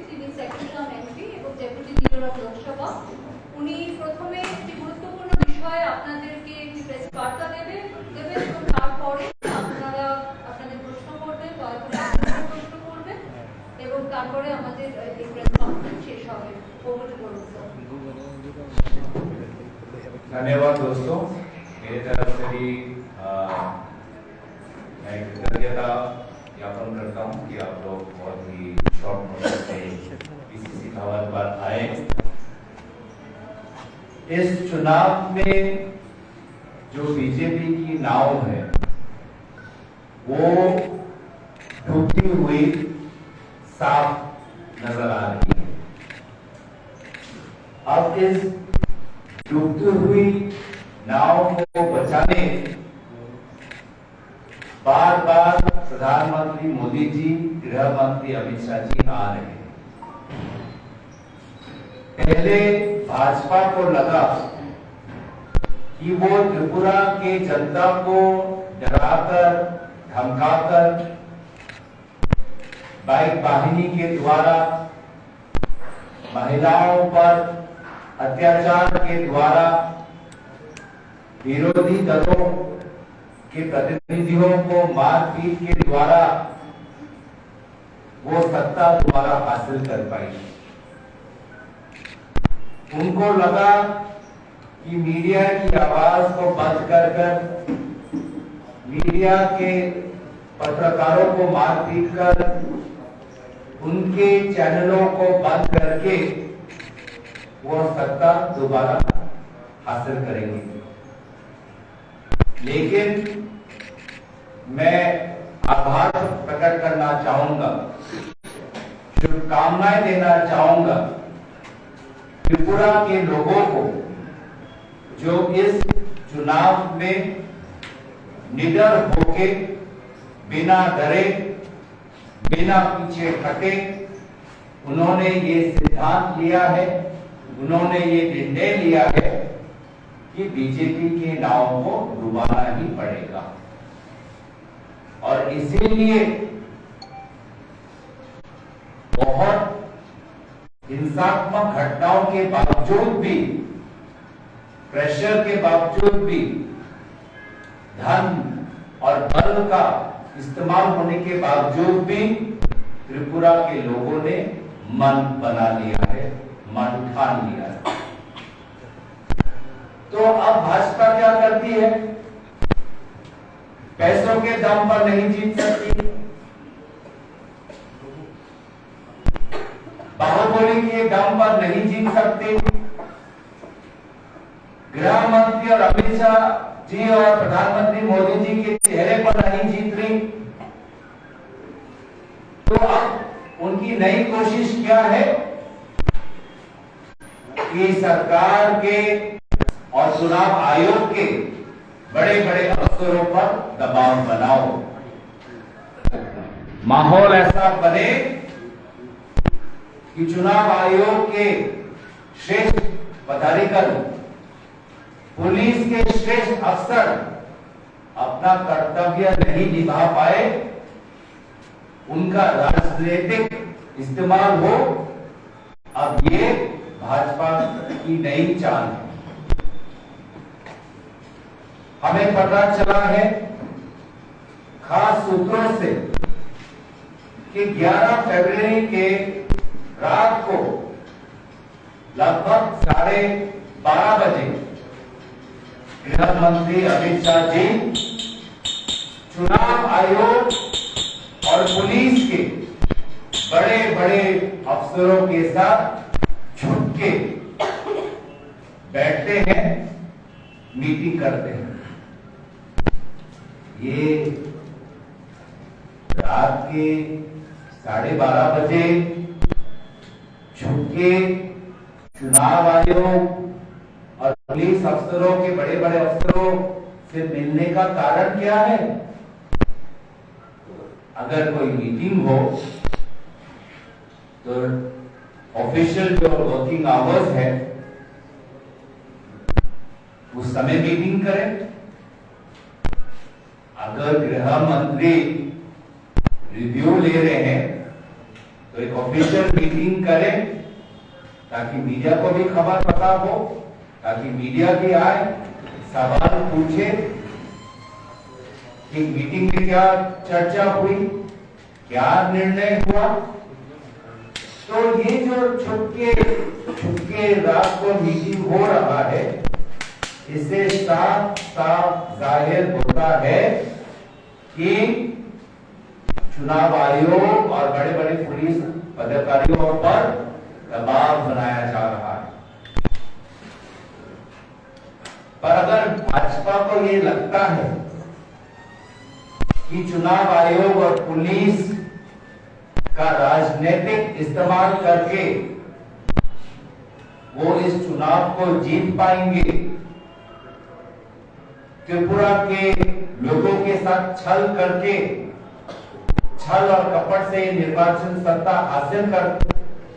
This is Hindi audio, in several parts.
যিনি সেকেন্ড টার্ম এমপি এবং ডেপুটি লিডার অফ লোকসভা। উনি প্রথমে একটি গুরুত্বপূর্ণ বিষয়ে আপনাদেরকে একটি প্রেস বার্তা দেবেন এবং তারপরে আপনারা আপনাদের প্রশ্ন করবেন, প্রশ্ন করবেন এবং তারপরে আমাদের এই প্রেস কনফারেন্স শেষ হবে। धन्यवाद दोस्तों, मेरी तरफ से भी मैं कृतज्ञता ज्ञापन करता हूं कि आप लोग बहुत ही शॉर्ट नोटिस से पीसीसी भवन पर आए। इस चुनाव में जो बीजेपी की नाव है वो डूबती हुई साफ नजर आ रही है। अब इस डूबती हुई नाव को बचाने बार बार प्रधानमंत्री मोदी जी, गृह मंत्री अमित शाह जी आ रहे हैं। पहले भाजपा को लगा कि वो त्रिपुरा के जनता को डराकर धमकाकर बाइक वाहिनी के द्वारा महिलाओं पर अत्याचार के द्वारा विरोधी दलों के प्रतिनिधियों को मारपीट के द्वारा वो सत्ता दोबारा हासिल कर पाई। उनको लगा कि मीडिया की आवाज को बंद कर मीडिया के पत्रकारों को मारपीट कर उनके चैनलों को बंद करके वो सत्ता दोबारा हासिल करेंगे। लेकिन मैं आभार प्रकट करना चाहूंगा, शुभकामनाएं देना चाहूंगा त्रिपुरा के लोगों को जो इस चुनाव में निडर होके बिना डरे बिना पीछे हटे उन्होंने ये सिद्धांत लिया है, उन्होंने ये निर्णय लिया है कि बीजेपी के नाव को डुबाना ही पड़ेगा। और इसीलिए बहुत हिंसात्मक घटनाओं के बावजूद भी, प्रेशर के बावजूद भी, धन और बल का इस्तेमाल होने के बावजूद भी त्रिपुरा के लोगों ने मन बना लिया है, मन ठान लिया है। तो अब भाजपा क्या करती है? पैसों के दम पर नहीं जीत सकती, बाहुबली के दम पर नहीं जीत सकती, गृह मंत्री और अमित शाह जी और प्रधानमंत्री मोदी जी के चेहरे पर नहीं जीत रही। तो अब उनकी नई कोशिश क्या है कि सरकार के और चुनाव आयोग के बड़े बड़े अफसरों पर दबाव बनाओ, माहौल ऐसा बने कि चुनाव आयोग के श्रेष्ठ पदाधिकारी, पुलिस के श्रेष्ठ अफसर अपना कर्तव्य नहीं निभा पाए, उनका राजनीतिक इस्तेमाल हो। अब ये भाजपा की नई चाल है। हमें पता चला है खास सूत्रों से कि 11 फरवरी के रात को लगभग 12:30 बजे गृह मंत्री अमित शाह जी चुनाव आयोग और पुलिस के बड़े बड़े अफसरों के साथ छुप के बैठते हैं, मीटिंग करते हैं। ये रात के 12:30 बजे छुप के चुनाव आयोग और पुलिस अफसरों के बड़े बड़े अफसरों से मिलने का कारण क्या है? अगर कोई मीटिंग हो तो ऑफिशियल जो वर्किंग आवर्स है उस समय मीटिंग करें। अगर गृह मंत्री रिव्यू ले रहे हैं तो तो एक ऑफिशियल मीटिंग करें ताकि मीडिया को भी खबर पता हो, ताकि मीडिया भी आए, सवाल पूछे कि मीटिंग में क्या चर्चा हुई, क्या निर्णय हुआ। तो ये जो छुपके रात को मीटिंग हो रहा है, इससे साफ साफ जाहिर होता है कि चुनाव आयोग और बड़े बड़े पुलिस अधिकारियों पर दबाव बनाया जा रहा है। पर अगर भाजपा को ये लगता है कि चुनाव आयोग और पुलिस का राजनीतिक इस्तेमाल करके वो इस चुनाव को जीत पाएंगे, त्रिपुरा के लोगों के साथ छल करके, छल और कपट से निर्वाचन सत्ता हासिल कर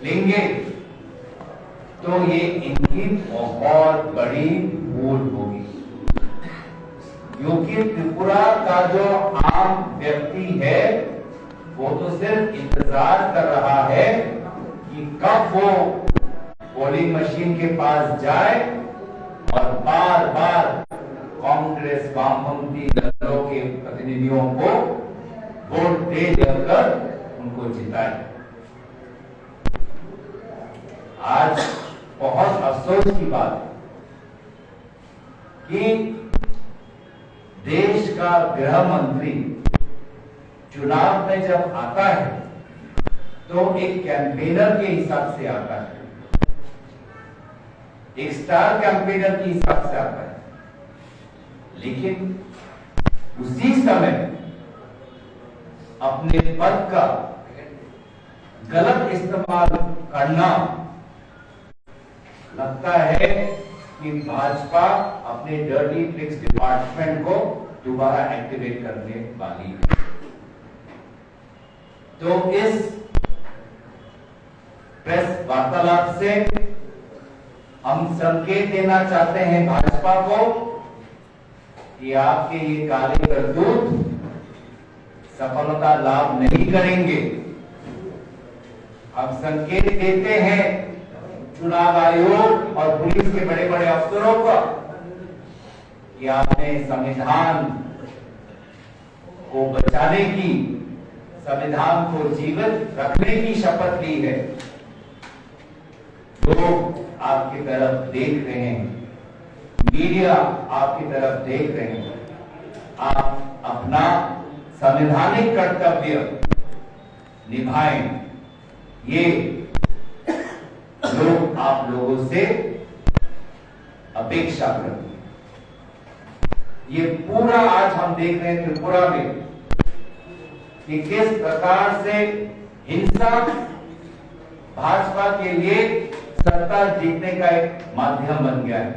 लेंगे, तो ये इनकी बहुत बड़ी भूल होगी। क्योंकि त्रिपुरा का जो आम व्यक्ति है वो तो सिर्फ इंतजार कर रहा है कि कब वो पोलिंग मशीन के पास जाए और बार बार कांग्रेस वामपंथी दलों के प्रतिनिधियों को वोट दे देकर उनको जिताए। आज बहुत अफसोस की बात है कि देश का गृह मंत्री चुनाव में जब आता है तो एक कैंपेनर के हिसाब से आता है, एक स्टार कैंपेनर के हिसाब से आता है, लेकिन उसी समय अपने पद का गलत इस्तेमाल करना, लगता है कि भाजपा अपने डर्टी ट्रिक्स डिपार्टमेंट को दोबारा एक्टिवेट करने वाली है। तो इस प्रेस वार्तालाप से हम संकेत देना चाहते हैं भाजपा को कि आपके ये काले करतूत सफलता लाभ नहीं करेंगे। हम संकेत देते हैं चुनाव आयोग और पुलिस के बड़े बड़े अफसरों को कि आपने संविधान को बचाने की, संविधान को जीवित रखने की शपथ ली है। लोग आपकी तरफ देख रहे हैं, मीडिया आपकी तरफ देख रहे हैं। आप अपना संवैधानिक कर्तव्य निभाएं, ये लोग आप लोगों से अपेक्षा करते हैं। ये पूरा आज हम देख रहे हैं त्रिपुरा में कि किस प्रकार से हिंसा भाजपा के लिए सत्ता जीतने का एक माध्यम बन गया है।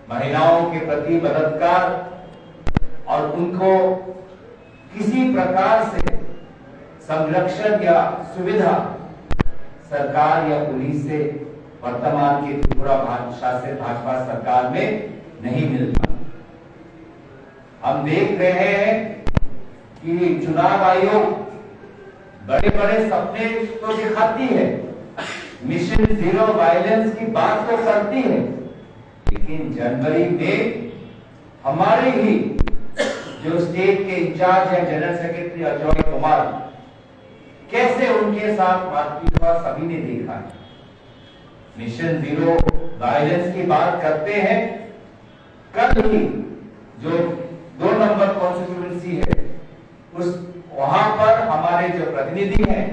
महिलाओं के प्रति बलात्कार और उनको किसी प्रकार से संरक्षण या सुविधा सरकार या पुलिस से वर्तमान की त्रिपुरा शासित भाजपा सरकार में नहीं मिलता। हम देख रहे हैं कि चुनाव आयोग बड़े बड़े सपने तो दिखाती है, मिशन जीरो वायलेंस की बात तो करती है, लेकिन जनवरी में हमारे ही जो स्टेट के इंचार्ज है जनरल सेक्रेटरी अजय कुमार, कैसे उनके साथ मारपीट हुआ सभी ने देखा है। मिशन जीरो वायलेंस की बात करते हैं। कल ही जो 2 नंबर कॉन्स्टिट्यूएंसी है उस वहां पर हमारे जो प्रतिनिधि हैं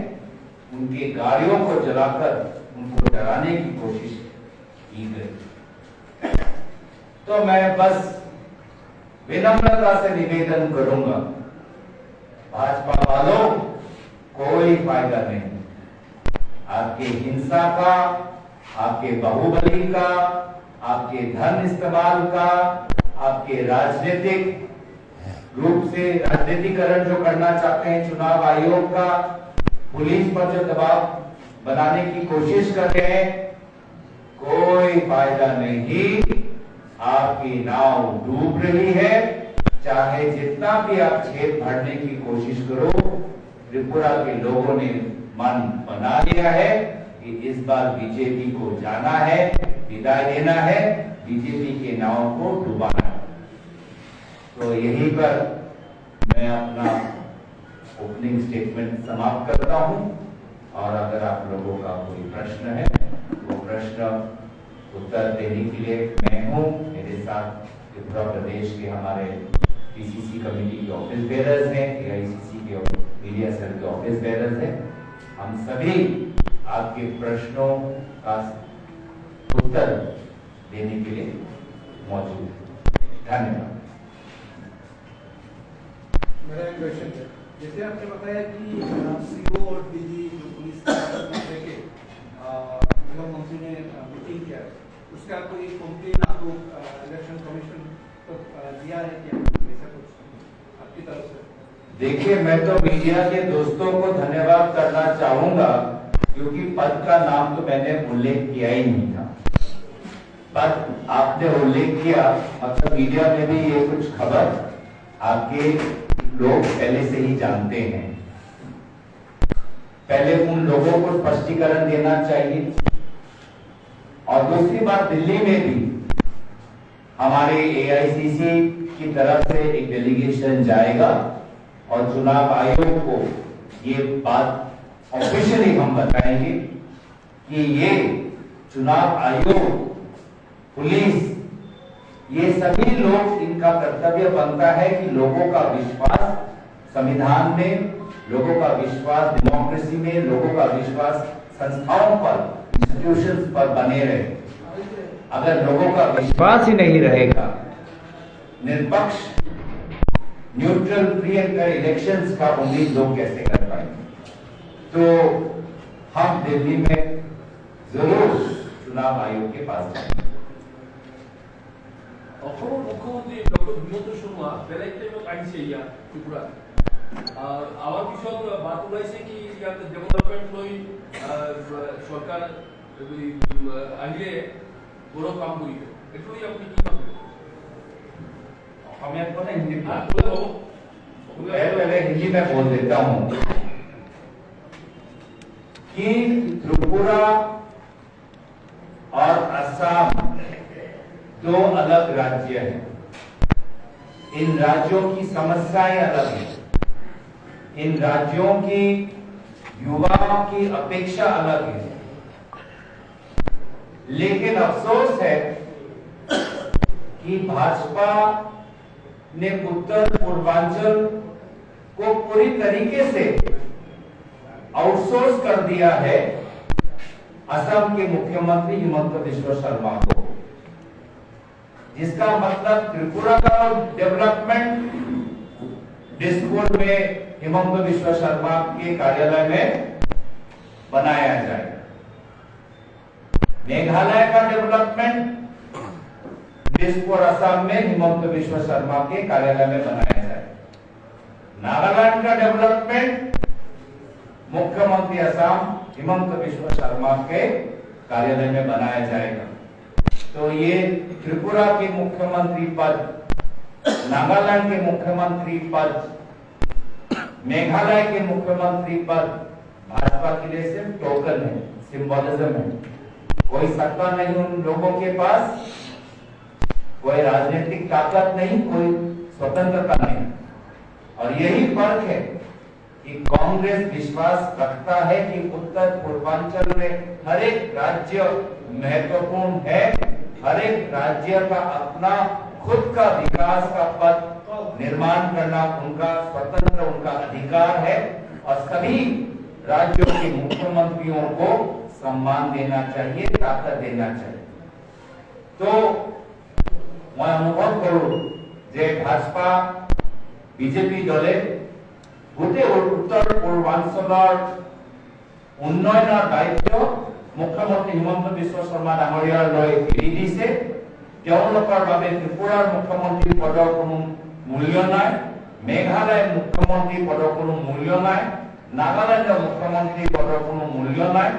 उनके गाड़ियों को जलाकर उनको डराने की कोशिश की गई। तो मैं बस विनम्रता से निवेदन करूंगा, भाजपा वालों कोई फायदा नहीं आपके हिंसा का, आपके बाहुबली का, आपके धन इस्तेमाल का, आपके राजनीतिक रूप से राजनीतिकरण जो करना चाहते हैं चुनाव आयोग का, पुलिस पर जो दबाव बनाने की कोशिश कर रहे हैं, कोई फायदा नहीं। आपकी नाव डूब रही है। चाहे जितना भी आप छेद भरने की कोशिश करो, त्रिपुरा के लोगों ने मन बना लिया है कि इस बार बीजेपी को जाना है, विदाई देना है, बीजेपी के नाव को डुबाना है। तो यहीं पर मैं अपना ओपनिंग स्टेटमेंट समाप्त करता हूं और अगर आप लोगों का कोई प्रश्न है वो प्रश्न उत्तर देने के लिए मैं हूं। मेरे साथ त्रिपुरा प्रदेश के हमारे पीसीसी कमेटी के ऑफिस बेरर्स हैं, एआईसीसी के मीडिया सेल के ऑफिस बेरर्स हैं। हम सभी आपके प्रश्नों का उत्तर देने के लिए मौजूद हैं। धन्यवाद। मेरा एक क्वेश्चन है, जैसे आपने बताया कि सीओ और डीजी पुलिस के गृह मंत्री ने मीटिंग किया है, उसका आपको एक कंप्लेन आपको इलेक्शन कमीशन को दिया है क्या, ऐसा कुछ आपकी तरफ से? देखिए, मैं तो मीडिया के दोस्तों को धन्यवाद करना चाहूंगा क्योंकि पद का नाम तो मैंने उल्लेख किया ही नहीं था। पद आपने उल्लेख किया, मतलब मीडिया में भी ये कुछ खबर आपके लोग पहले से ही जानते हैं। पहले उन लोगों को स्पष्टीकरण देना चाहिए। और दूसरी बात, दिल्ली में भी हमारे एआईसीसी की तरफ से एक डेलीगेशन जाएगा और चुनाव आयोग को ये बात ऑफिशियली हम बताएंगे कि ये चुनाव आयोग, पुलिस, ये सभी लोग, इनका कर्तव्य बनता है कि लोगों का विश्वास संविधान में, लोगों का विश्वास डेमोक्रेसी में, लोगों का विश्वास संस्थाओं पर, इंस्टीट्यूशंस पर बने रहे। अगर लोगों का विश्वास ही नहीं रहेगा, निष्पक्ष, neutral, free and fair elections का उम्मीद लोग कैसे कर पाएंगे? तो हम दिल्ली में जरूर चुनाव आयोग के पास जाएंगे। অসমৰ মুখ্যমন্ত্ৰী ডক্টৰ হিমন্ত শৰ্মা বেলেগ টাইমত আহিছে ইয়াত ত্ৰিপুৰাত। আমাৰ পিছত বাট ওলাইছে কি ইয়াত ডেভেলপমেণ্ট লৈ চৰকাৰ আহিলে বড় কাম কৰিব। এইটো লৈ আপুনি কি ভাবে? हमें आपको ना हिंदी में पहले हिंदी में बोल देता हूं कि त्रिपुरा और असम दो अलग राज्य हैं। इन राज्यों की समस्याएं अलग हैं। इन राज्यों की युवाओं की अपेक्षा अलग है। लेकिन अफसोस है कि भाजपा ने उत्तर पूर्वांचल को पूरी तरीके से आउटसोर्स कर दिया है असम के मुख्यमंत्री हिमंत बिश्व शर्मा को, जिसका मतलब त्रिपुरा का डेवलपमेंट दिसपुर में हिमंत बिश्व शर्मा के कार्यालय में बनाया जाए, मेघालय का डेवलपमेंट दिसपुर असम में हिमंत बिश्व शर्मा के कार्यालय में बनाया जाए, नागालैंड का डेवलपमेंट मुख्यमंत्री असम हिमंत बिश्व शर्मा के कार्यालय में बनाया जाएगा। तो ये त्रिपुरा के मुख्यमंत्री पद, नागालैंड के मुख्यमंत्री पद, मेघालय के मुख्यमंत्री पद भाजपा के लिए सिर्फ टोकन है, सिंबोलिज्म है। कोई सत्ता नहीं उन लोगों के पास, कोई राजनीतिक ताकत नहीं, कोई स्वतंत्रता नहीं। और यही फर्क है कि कांग्रेस विश्वास रखता है कि उत्तर पूर्वांचल में हर एक राज्य महत्वपूर्ण है, हर एक राज्य का अपना खुद का विकास का पथ निर्माण करना उनका स्वतंत्र, उनका अधिकार है और सभी राज्यों के मुख्यमंत्रियों को सम्मान देना चाहिए, ताकत देना चाहिए। तो मैं অনুভৱ কৰো যে ভাজপা বিজেপি দলে গোটেই উত্তৰ পূৰ্বাঞ্চলৰ উন্নয়নৰ দায়িত্ব মুখ্যমন্ত্ৰী হিমন্ত বিশ্ব শৰ্মা ডাঙৰীয়ালৈ এৰি দিছে। তেওঁলোকৰ বাবে ত্ৰিপুৰাৰ মুখ্যমন্ত্ৰী পদৰ কোনো মূল্য নাই, মেঘালয়ৰ মুখ্যমন্ত্ৰী পদৰ কোনো মূল্য নাই, নাগালেণ্ডৰ মুখ্যমন্ত্ৰী পদৰ কোনো মূল্য নাই।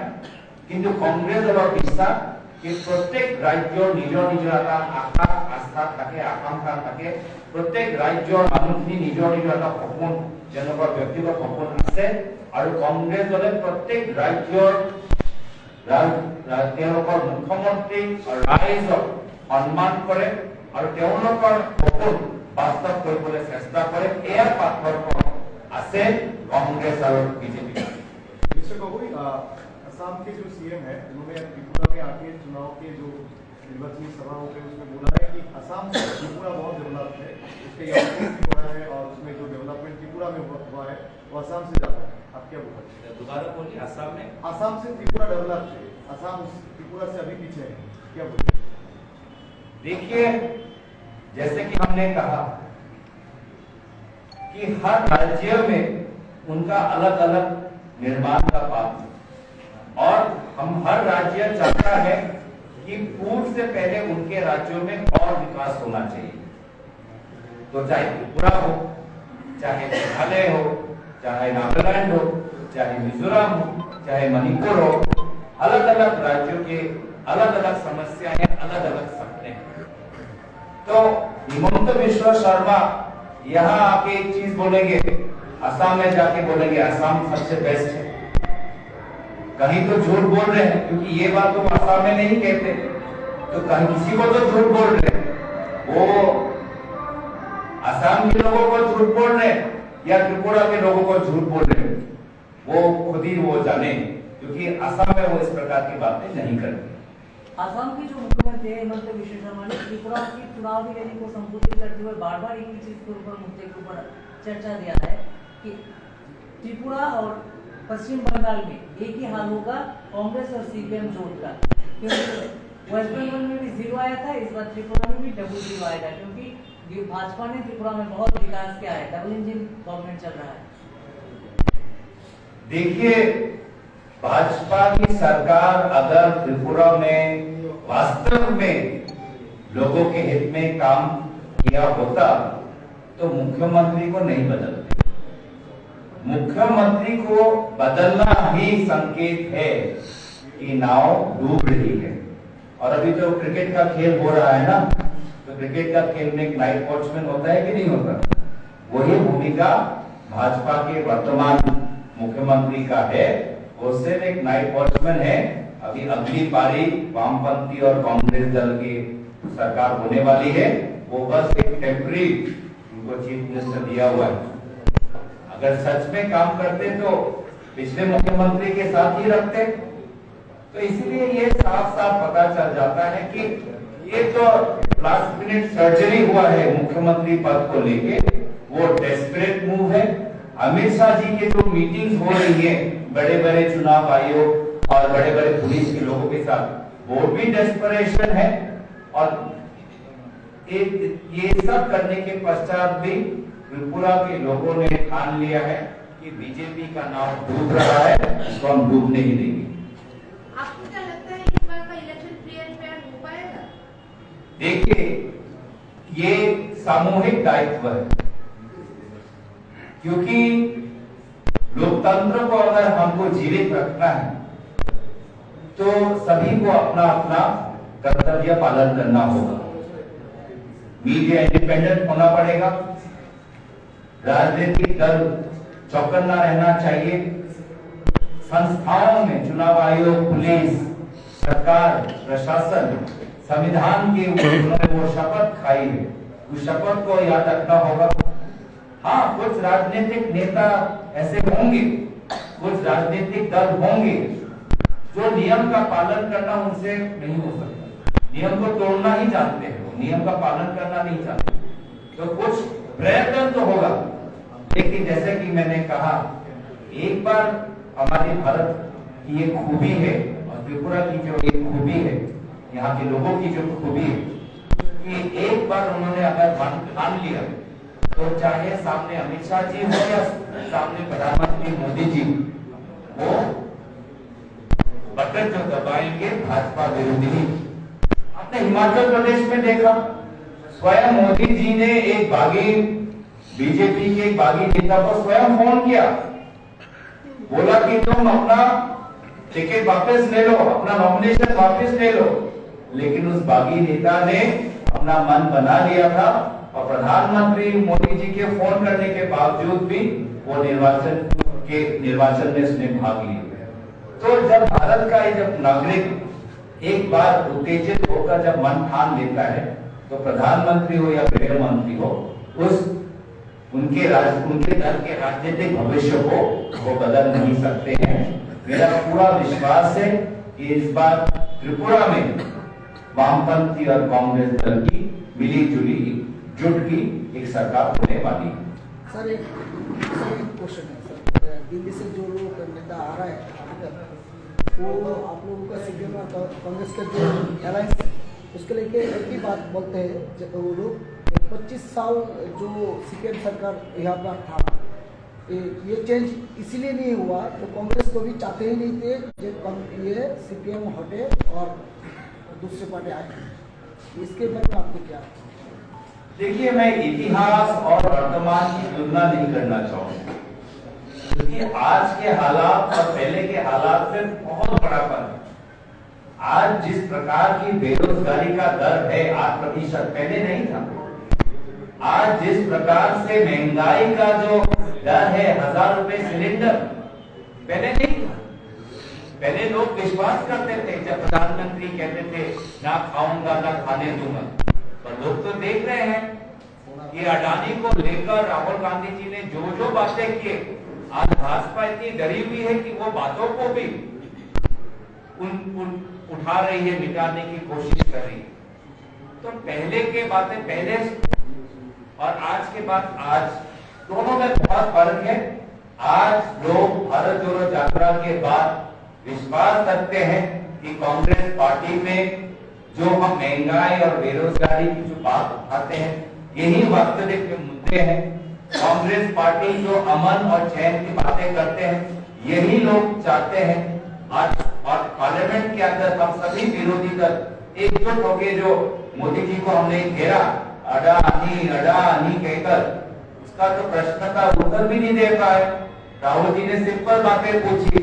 কিন্তু কংগ্ৰেছ দলৰ বিশ্বাস कि प्रत्येक राज्य निजर निजर आशा আস্থা থাকে, আকাঙ্ক্ষা থাকে। প্রত্যেক ৰাজ্যৰ মানুহখিনি নিজৰ নিজৰ এটা সপোন, যেনেকুৱা ব্যক্তিগত সপোন আছে, আৰু কংগ্ৰেছ দলে প্ৰত্যেক ৰাজ্যৰ তেওঁলোকৰ মুখ্যমন্ত্ৰী ৰাইজক সন্মান কৰে আৰু তেওঁলোকৰ সপোন বাস্তৱ কৰিবলৈ চেষ্টা কৰে। এয়া পাৰ্থক্য আছে कांग्रेस और बीजेपी। मिस्टर गोगोई, असम के जो सीएम है उन्होंने त्रिपुरा में आके चुनाव के जो निर्वाचनी सभाओं पे उसमें बोला है कि असम से त्रिपुरा बहुत डेवलप है, उसके एयरपोर्ट भी बड़ा है और उसमें जो डेवलपमेंट त्रिपुरा में हुआ है वो असम से ज्यादा है। आप क्या बोलते? दोबारा बोलिए। असम में त्रिपुरा डेवलप है, असम त्रिपुरा से अभी पीछे है, क्या बोलते? देखिए, जैसे कि हमने कहा कि हर राज्य में उनका अलग अलग निर्माण का पाठ, और हम हर राज्य चाहता है कि पूर्व से पहले उनके राज्यों में और विकास होना चाहिए। तो चाहे त्रिपुरा हो, चाहे मेघालय हो, चाहे नागालैंड हो, चाहे मिजोरम हो, चाहे मणिपुर हो, अलग अलग राज्यों के अलग अलग समस्याएं, अलग अलग सपने हैं। तो हिमंत बिश्व शर्मा यहाँ आके एक चीज बोलेंगे, असम में जाके बोलेंगे असम सबसे बेस्ट है। कहीं तो झूठ बोल रहे हैं, क्योंकि ये बात तो असम में नहीं कहते, तो कहीं किसी को तो झूठ बोल रहे हैं। वो असम के लोगों को झूठ बोल रहे हैं या त्रिपुरा के लोगों को झूठ बोल रहे हैं, वो खुद ही वो जाने, क्योंकि असम में वो इस प्रकार की बातें नहीं करते। असम के जो मुख्यमंत्री हेमंत बिश्व शर्मा ने त्रिपुरा की चुनावी रैली को संबोधित करते हुए बार बार एक ही चीज के ऊपर, मुद्दे के ऊपर चर्चा दिया है कि त्रिपुरा और पश्चिम बंगाल में एक ही हाल होगा, कांग्रेस और सीपीएम जोड़ का, क्योंकि वेस्ट बंगाल में भी 0 आया था, इस बार त्रिपुरा में भी डबल 0 आएगा, क्योंकि भाजपा ने त्रिपुरा में बहुत विकास किया है, डबल इंजन गवर्नमेंट चल रहा है। देखिए, भाजपा की सरकार अगर त्रिपुरा में वास्तव में लोगों के हित में काम किया होता तो मुख्यमंत्री को नहीं बदलते। मुख्यमंत्री को बदलना ही संकेत है कि नाव डूब रही है। और अभी तो क्रिकेट का खेल हो रहा है ना, तो क्रिकेट का खेल में एक नाइट वॉचमैन होता है कि नहीं होता? वही भूमिका भाजपा के वर्तमान मुख्यमंत्री का है। वो सिर्फ एक नाइट वॉचमैन है। अभी अगली पारी वामपंथी और कांग्रेस दल की सरकार होने वाली है, वो बस एक टेम्पररी उनको चीफ मिनिस्टर दिया हुआ है। अगर सच में काम करते तो पिछले मुख्यमंत्री के साथ ही रखते। तो इसलिए ये साफ साफ पता चल जाता है कि ये तो लास्ट मिनट सर्जरी हुआ है मुख्यमंत्री पद को लेके, वो डेस्परेट मूव है। अमित शाह जी के जो मीटिंग्स हो रही है बड़े बड़े चुनाव आयोग और बड़े बड़े पुलिस के लोगों के साथ, वो भी डेस्परेशन है। और ये सब करने के पश्चात भी त्रिपुरा के लोगों ने ठान लिया है कि बीजेपी का नाम डूब रहा है, इसको हम डूबने ही देंगे। आपको क्या लगता है इस बार का इलेक्शन फ्री एंड फेयर हो पाएगा? देखिए, ये सामूहिक दायित्व है, क्योंकि लोकतंत्र को अगर हमको जीवित रखना है तो सभी को अपना अपना कर्तव्य पालन करना होगा। मीडिया इंडिपेंडेंट होना पड़ेगा, राजनीतिक दल चौकन्ना रहना चाहिए, संस्थाओं में चुनाव आयोग, पुलिस, सरकार, प्रशासन, संविधान के उन्होंने वो शपथ खाई है, उस शपथ को याद रखना होगा। हाँ, कुछ राजनीतिक नेता ऐसे होंगे, कुछ राजनीतिक दल होंगे जो नियम का पालन करना उनसे नहीं हो सकता, नियम को तोड़ना ही जानते हैं, वो नियम का पालन करना नहीं चाहते। तो कुछ प्रयत्न तो होगा, लेकिन जैसे कि मैंने कहा, एक बार हमारे भारत की एक खूबी है और त्रिपुरा की जो एक खूबी है, यहाँ के लोगों की जो खूबी है कि एक बार उन्होंने अगर ठान लिया तो चाहे सामने अमित शाह जी हो या सामने प्रधानमंत्री मोदी जी, वो बटन जो दबाएंगे भाजपा विरोधी। आपने हिमाचल प्रदेश में देखा, स्वयं मोदी जी ने एक बागी बीजेपी के एक बागी नेता को स्वयं फोन किया, बोला कि तुम अपना टिकट वापस ले लो, अपना नॉमिनेशन वापस ले लो। लेकिन उस बागी नेता ने अपना मन बना लिया था और प्रधानमंत्री मोदी जी के फोन करने के बावजूद भी वो निर्वाचन में उसने भाग लिया। तो जब भारत का जब नागरिक एक बार उत्तेजित होकर जब मन ठान लेता है तो प्रधानमंत्री हो या गृह मंत्री हो उनके दल के राजनीतिक भविष्य को वो बदल नहीं सकते हैं। मेरा पूरा विश्वास है कि इस बार त्रिपुरा में वामपंथी और कांग्रेस दल की मिली जुली जुट की एक सरकार होने वाली है। सर एक क्वेश्चन है सर, दिल्ली से जो लोग नेता आ रहा है वो आप लोगों का सीपीएम और कांग्रेस का जो अलायंस है उसके लेके एक ही बात बोलते हैं जब वो लोग 25 साल जो सीपीएम सरकार यहाँ पर था ये चेंज इसीलिए नहीं हुआ तो कांग्रेस को भी चाहते ही नहीं थे जब ये सीपीएम हटे और दूसरे पार्टी आए। इसके बारे में आपको क्या? देखिए, मैं इतिहास और वर्तमान की तुलना नहीं करना चाहूंगा क्योंकि आज के हालात और पहले के हालात में बहुत बड़ा फर्क है। आज जिस प्रकार की बेरोजगारी का दर है 8%, पहले नहीं था। आज जिस प्रकार से महंगाई का जो दर है 1000 रुपए सिलेंडर, पहले नहीं था। पहले लोग विश्वास करते थे जब प्रधानमंत्री कहते थे ना खाऊंगा ना खाने दूंगा, पर लोग तो देख रहे हैं कि अडानी को लेकर राहुल गांधी जी ने जो जो बातें की, आज भाजपा इतनी डरी हुई है कि वो बातों को भी उठा रही है, मिटाने की कोशिश कर रही है। तो पहले के बातें पहले और आज के बाद आज दोनों में बहुत फर्क है। आज लोग भारत जोड़ो यात्रा के बाद विश्वास रखते हैं कि कांग्रेस पार्टी में जो हम महंगाई और बेरोजगारी की जो बात उठाते हैं यही वास्तविक मुद्दे हैं। कांग्रेस पार्टी जो अमन और चैन की बातें करते हैं यही लोग चाहते हैं। आज और पार्लियामेंट के अंदर हम सभी विरोधी दल एकजुट होकर जो मोदी जी को हमने घेरा अडानी कहकर, उसका तो प्रश्न का उत्तर भी नहीं दे पाए। राहुल जी ने सिंपल बातें पूछी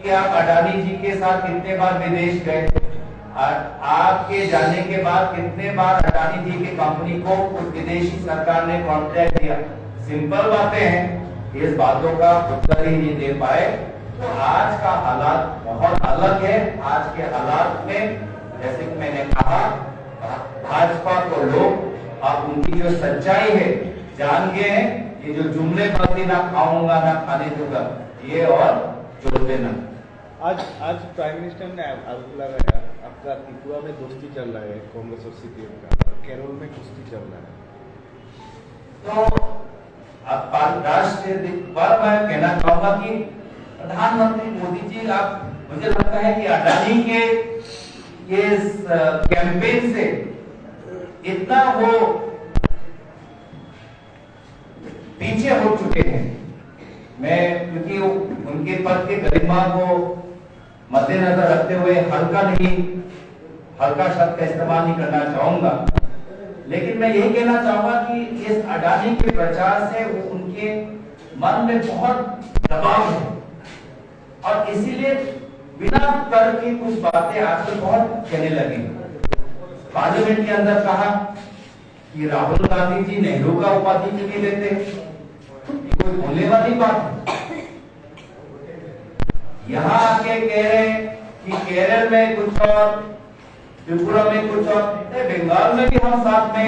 कि आप अडानी जी के साथ कितने बार विदेश गए, आपके जाने के बाद कितने बार अडानी जी की कंपनी को उस विदेशी सरकार ने कॉन्ट्रैक्ट दिया। सिंपल बातें हैं, इस बातों का उत्तर ही नहीं दे पाए। तो आज का हालात बहुत अलग है। आज के हालात में जैसे कि मैंने कहा, भाजपा को लोग अब उनकी जो सच्चाई है जान गए हैं। ये जो जुमले बातें ना खाऊंगा ना खाने दूंगा, ये और जोड़ देना। आज प्राइम मिनिस्टर ने आरोप लगाया आपका त्रिपुरा में दोस्ती चल रहा है कांग्रेस और सीपीएम का, केरल में कुश्ती चल रहा है। तो अब राष्ट्रीय पर मैं कहना चाहूंगा कि प्रधानमंत्री मोदी जी, आप मुझे लगता है कि अडानी के ये कैंपेन से इतना वो पीछे हो चुके हैं। मैं क्योंकि उनके पद के गरिमा को मद्देनजर रखते हुए हल्का शब्द का इस्तेमाल नहीं करना चाहूंगा, लेकिन मैं यही कहना चाहूंगा कि इस अडानी के प्रचार से उनके मन में बहुत दबाव है और इसीलिए बिना तर्क की कुछ बातें आजकल बहुत कहने लगे। पार्लियामेंट के अंदर कहा कि राहुल गांधी जी नेहरू का उपाधि क्यों नहीं लेते, ये कोई बोलने वाली बात है। यहाँ आके कह रहे हैं कि केरल में कुछ और, त्रिपुरा में कुछ और, बंगाल में भी हम साथ में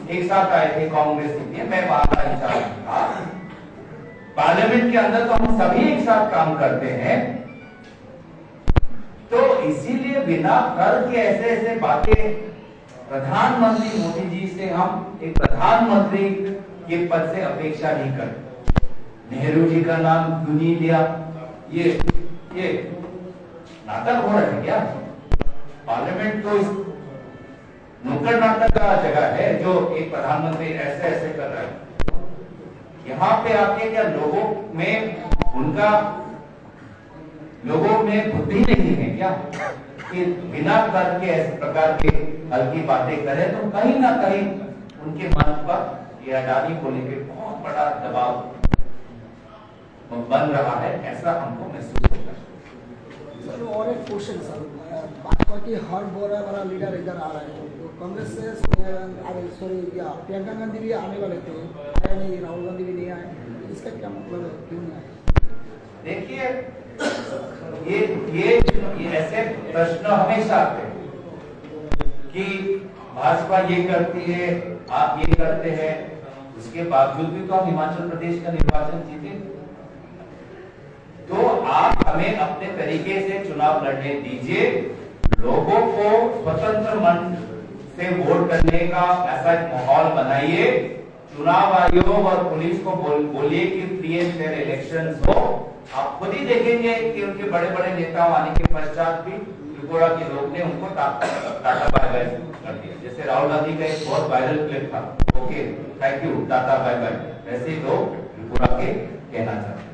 एक साथ आए थे कांग्रेस के, मैं वहां का इंचार्ज था। पार्लियामेंट के अंदर तो हम सभी एक साथ काम करते हैं। तो इसीलिए बिना तर्क के ऐसे बातें प्रधानमंत्री मोदी जी से हम एक प्रधानमंत्री के पद से अपेक्षा नहीं करते। नेहरू जी का नाम क्यों नहीं लिया, ये नाटक हो रहा है क्या? पार्लियामेंट तो इस नुक्कड़ नाटक का जगह है जो एक प्रधानमंत्री ऐसे कर रहा है। यहाँ पे आके क्या लोगों में बुद्धि नहीं है क्या कि बिना तर्क के ऐसे प्रकार के हल्की बातें करें? तो कहीं ना कहीं उनके मन पर ये अडानी को लेकर बहुत बड़ा दबाव बन रहा है, ऐसा हमको महसूस होता है। सर और एक क्वेश्चन सर, भाजपा की हर बड़ा लीडर इधर आ रहा है, तो कांग्रेस से प्रियंका गांधी भी आने वाले थे, आया नहीं, राहुल गांधी भी नहीं आए, इसका क्या मतलब है, क्यों नहीं आए? देखिए ये ऐसे प्रश्न हमेशा आते हैं कि भाजपा ये करती है, आप ये करते हैं, उसके बावजूद भी तो हम हिमाचल प्रदेश का निर्वाचन जीते। तो आप हमें अपने तरीके से चुनाव लड़ने दीजिए, लोगों को स्वतंत्र मन से वोट करने का ऐसा एक माहौल बनाइए, चुनाव आयोग और पुलिस को बोलिए कि फ्री एंड फेयर इलेक्शंस हो। आप खुद ही देखेंगे कि उनके बड़े बड़े नेताओं आने के पश्चात भी त्रिपुरा के लोग ने उनको टाटा बाय बाय कर दिया। जैसे राहुल गांधी का एक बहुत वायरल क्लिप था, okay thank you tata bye bye, वैसे ही लोग त्रिपुरा के कहना चाहते हैं।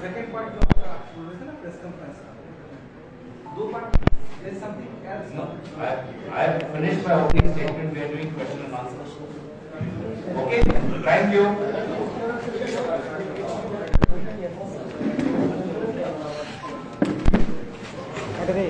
सेकंड पार्ट जो आपका बोल रहे थे ना प्रेस कॉन्फ्रेंस का, दो part, there is something else. No, I have finished my opening statement. We are doing question and answers. Okay, thank you. अरे